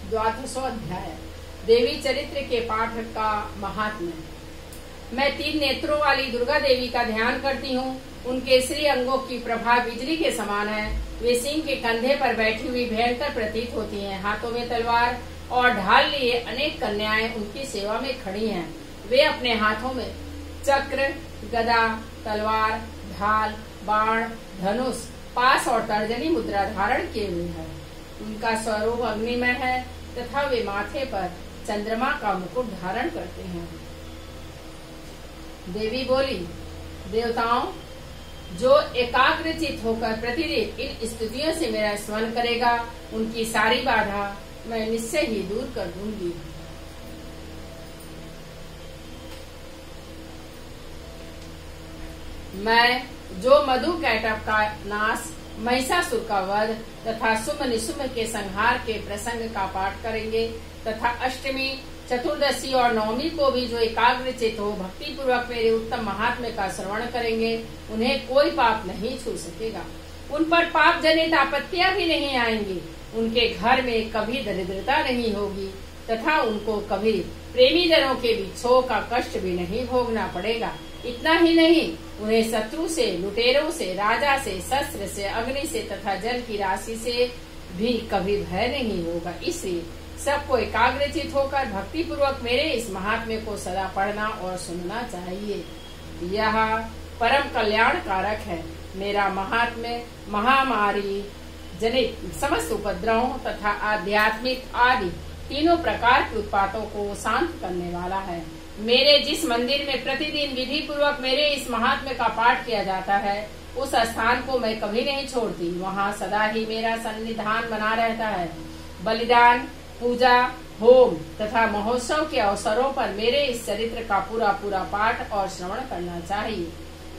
द्वादशो अध्याय। देवी चरित्र के पाठ का महात्म्य। मैं 3 नेत्रों वाली दुर्गा देवी का ध्यान करती हूँ। उनके श्री अंगों की प्रभा बिजली के समान है। वे सिंह के कंधे पर बैठी हुई भयंकर प्रतीत होती हैं। हाथों में तलवार और ढाल लिए अनेक कन्याएं उनकी सेवा में खड़ी हैं। वे अपने हाथों में चक्र, गदा, तलवार, ढाल, बाण, धनुष, पास और तर्जनी मुद्रा धारण किए हुए हैं। उनका स्वरूप अग्निमय है तथा वे माथे पर चंद्रमा का मुकुट धारण करते हैं। देवी बोली, देवताओं, जो एकाग्रचित होकर प्रतिदिन इन स्तुतियों से मेरा स्मरण करेगा, उनकी सारी बाधा मैं निश्चय ही दूर कर दूंगी। मैं जो मधु कैटभ का नाश, महिषासुर का वध तथा सुम निशुम के संहार के प्रसंग का पाठ करेंगे तथा अष्टमी, चतुर्दशी और नवमी को भी जो एकाग्रचित हो भक्ति पूर्वक मेरे उत्तम महात्म्य का श्रवण करेंगे, उन्हें कोई पाप नहीं छू सकेगा। उन पर पाप जनित आपत्तियां भी नहीं आएंगी। उनके घर में कभी दरिद्रता नहीं होगी तथा उनको कभी प्रेमी जनों के विक्षोभ का कष्ट भी नहीं भोगना पड़ेगा। इतना ही नहीं, उन्हें शत्रु से, लुटेरों से, राजा से, शस्त्र से, अग्नि से तथा जल की राशि से भी कभी भय नहीं होगा। इसलिए सबको एकाग्रचित होकर भक्ति पूर्वक मेरे इस महात्म्य को सदा पढ़ना और सुनना चाहिए। यह परम कल्याण कारक है। मेरा महात्म्य महामारी जनित समस्त उपद्रवों तथा आध्यात्मिक आदि तीनों प्रकार के उत्पातों को शांत करने वाला है। मेरे जिस मंदिर में प्रतिदिन विधि पूर्वक मेरे इस महात्म्य का पाठ किया जाता है, उस स्थान को मैं कभी नहीं छोड़ती। वहाँ सदा ही मेरा सन्निधान बना रहता है। बलिदान, पूजा, होम तथा महोत्सव के अवसरों पर मेरे इस चरित्र का पूरा पाठ और श्रवण करना चाहिए।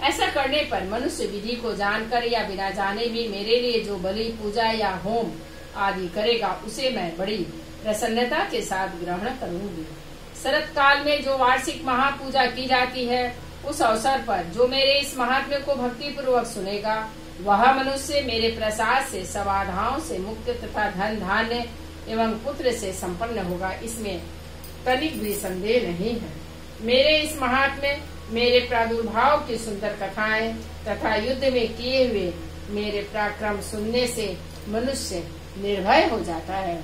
ऐसा करने पर मनुष्य विधि को जानकर या बिना जाने भी मेरे लिए जो बलि, पूजा या होम आदि करेगा, उसे मैं बड़ी प्रसन्नता के साथ ग्रहण करूंगी। शरत काल में जो वार्षिक महापूजा की जाती है, उस अवसर पर जो मेरे इस महात्म्य को भक्ति पूर्वक सुनेगा, वह मनुष्य मेरे प्रसाद से सबाधाओं से मुक्त तथा धन धान्य एवं पुत्र से संपन्न होगा। इसमें तनिक भी संदेह नहीं है। मेरे इस महात्म्य, मेरे प्रादुर्भाव की सुंदर कथाएं तथा युद्ध में किए हुए मेरे पराक्रम सुनने से मनुष्य निर्भय हो जाता है।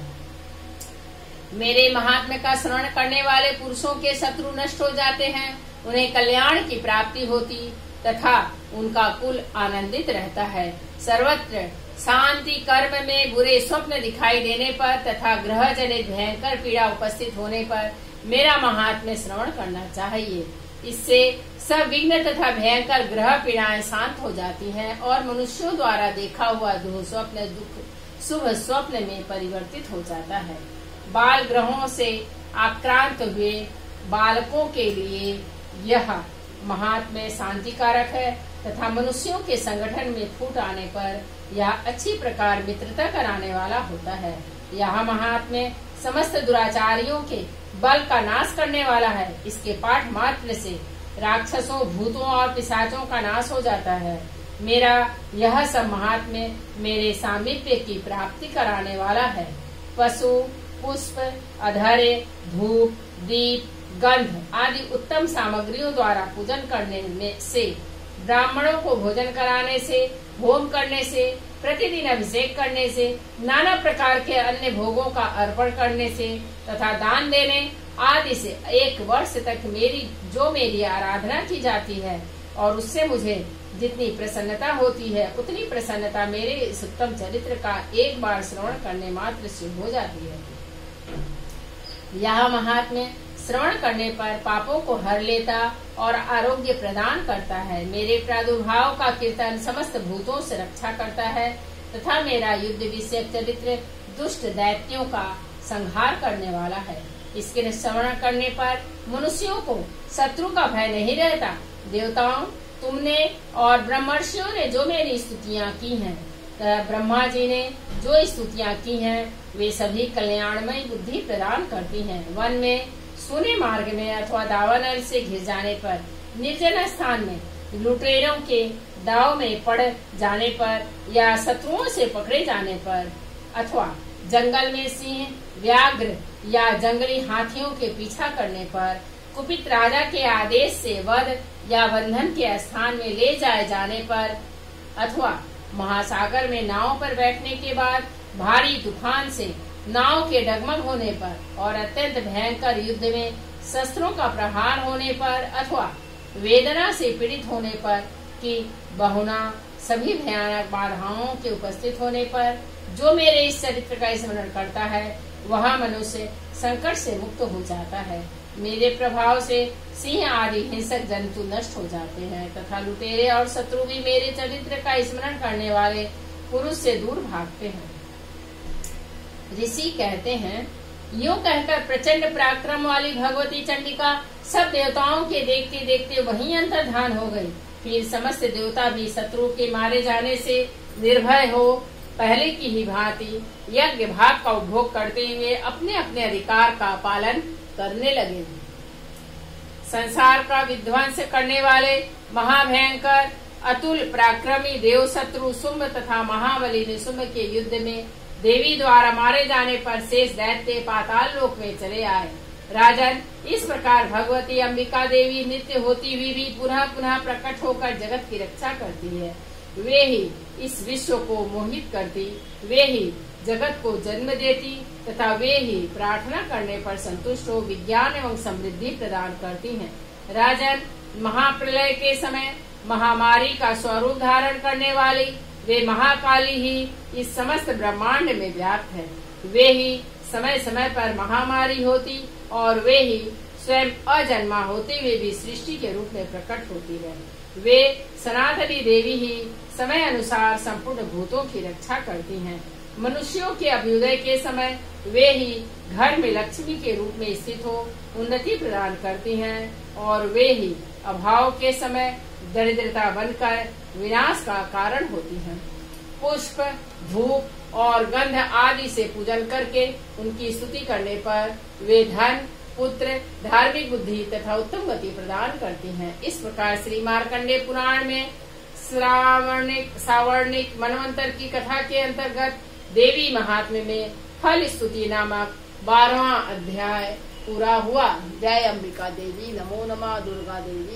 मेरे महात्म्य का श्रवण करने वाले पुरुषों के शत्रु नष्ट हो जाते हैं। उन्हें कल्याण की प्राप्ति होती तथा उनका कुल आनंदित रहता है। सर्वत्र शांति, कर्म में बुरे स्वप्न दिखाई देने पर तथा ग्रह जनित भयंकर पीड़ा उपस्थित होने पर मेरा महात्म्य श्रवण करना चाहिए। इससे सब विघ्न तथा भयंकर ग्रह पीड़ाएं शांत हो जाती हैं और मनुष्यों द्वारा देखा हुआ दुःस्वप्न दुख शुभ स्वप्न में परिवर्तित हो जाता है। बाल ग्रहों से आक्रांत हुए बालकों के लिए यह महात्म्य शांतिकारक है तथा मनुष्यों के संगठन में फूट आने पर यह अच्छी प्रकार मित्रता कराने वाला होता है। यह महात्म्य समस्त दुराचारियों के बल का नाश करने वाला है। इसके पाठ मात्र से राक्षसों, भूतों और पिशाचों का नाश हो जाता है। मेरा यह सब महात्म्य मेरे सामीप्य की प्राप्ति कराने वाला है। पशु, पुष्प, अधरे, धूप, दीप, गंध आदि उत्तम सामग्रियों द्वारा पूजन करने में से, ब्राह्मणों को भोजन कराने से, होम करने से, प्रतिदिन अभिषेक करने से, नाना प्रकार के अन्य भोगों का अर्पण करने से तथा दान देने आदि से 1 वर्ष तक मेरी आराधना की जाती है और उससे मुझे जितनी प्रसन्नता होती है, उतनी प्रसन्नता मेरे इस उत्तम चरित्र का एक बार श्रवण करने मात्र से हो जाती है। यह महात्म्य श्रवण करने पर पापों को हर लेता और आरोग्य प्रदान करता है। मेरे प्रादुर्भाव का कीर्तन समस्त भूतों से रक्षा करता है तथा मेरा युद्ध विषयक चरित्र दुष्ट दैत्यों का संहार करने वाला है। इसके श्रवण करने पर मनुष्यों को शत्रु का भय नहीं रहता। देवताओं, तुमने और ब्रह्मर्षियों ने जो मेरी स्तुतियाँ की हैं, ब्रह्मा जी ने जो स्तुतियाँ की हैं, वे सभी कल्याणमय बुद्धि प्रदान करती हैं। वन में, सूने मार्ग में अथवा दावानल से घिर जाने पर, निर्जन स्थान में, लुटेरों के दाव में पड़ जाने पर या शत्रुओं से पकड़े जाने पर अथवा जंगल में सिंह, व्याघ्र या जंगली हाथियों के पीछा करने पर, कुपित राजा के आदेश से वध या बंधन के स्थान में ले जाए जाने पर, अथवा महासागर में नाव पर बैठने के बाद भारी तूफान से नाव के डगमग होने पर और अत्यंत भयंकर युद्ध में शस्त्रों का प्रहार होने पर, अथवा वेदना से पीड़ित होने पर कि बहुना सभी भयानक बाधाओं के उपस्थित होने पर जो मेरे इस चरित्र का स्मरण करता है वह मनुष्य संकट से मुक्त हो जाता है। मेरे प्रभाव से सिंह आदि हिंसक जंतु नष्ट हो जाते हैं तथा लुटेरे और शत्रु भी मेरे चरित्र का स्मरण करने वाले पुरुष से दूर भागते हैं। ऋषि कहते हैं, यूं कहकर प्रचंड पराक्रम वाली भगवती चंडिका सब देवताओं के देखते देखते वहीं अंतर्धान हो गई। फिर समस्त देवता भी शत्रु के मारे जाने से निर्भय हो पहले की ही भांति यज्ञ भाग का उपभोग करते हुए अपने अपने अधिकार का पालन करने लगे। संसार का विध्वंस करने वाले महाभयंकर अतुल पराक्रमी देव शत्रु शुंभ तथा महाबली निशुंभ के युद्ध में देवी द्वारा मारे जाने पर शेष दैत्य पाताल लोक में चले आए। राजन, इस प्रकार भगवती अंबिका देवी नित्य होती हुई भी पुनः पुनः प्रकट होकर जगत की रक्षा करती है। वे ही इस विश्व को मोहित करती, वे ही जगत को जन्म देती तथा वे ही प्रार्थना करने पर संतुष्ट हो विज्ञान एवं समृद्धि प्रदान करती हैं। राजन, महाप्रलय के समय महामारी का स्वरूप धारण करने वाली वे महाकाली ही इस समस्त ब्रह्मांड में व्याप्त है। वे ही समय समय पर महामारी होती और वे ही स्वयं अजन्मा होते हुए भी सृष्टि के रूप में प्रकट होती है। वे सनातनी देवी ही समय अनुसार संपूर्ण भूतों की रक्षा करती हैं। मनुष्यों के अभ्युदय के समय वे ही घर में लक्ष्मी के रूप में स्थित हो उन्नति प्रदान करती हैं और वे ही अभाव के समय दरिद्रता बनकर विनाश का कारण होती हैं। पुष्प, धूप और गंध आदि से पूजन करके उनकी स्तुति करने पर वे धन, पुत्र, धार्मिक बुद्धि तथा उत्तम गति प्रदान करती हैं। इस प्रकार श्री मार्कंडेय पुराण में सावर्णिक मनवंतर की कथा के अंतर्गत देवी महात्म्य में फल स्तुति नामक 12वां अध्याय पूरा हुआ। जय अंबिका देवी, नमो नमः दुर्गा देवी।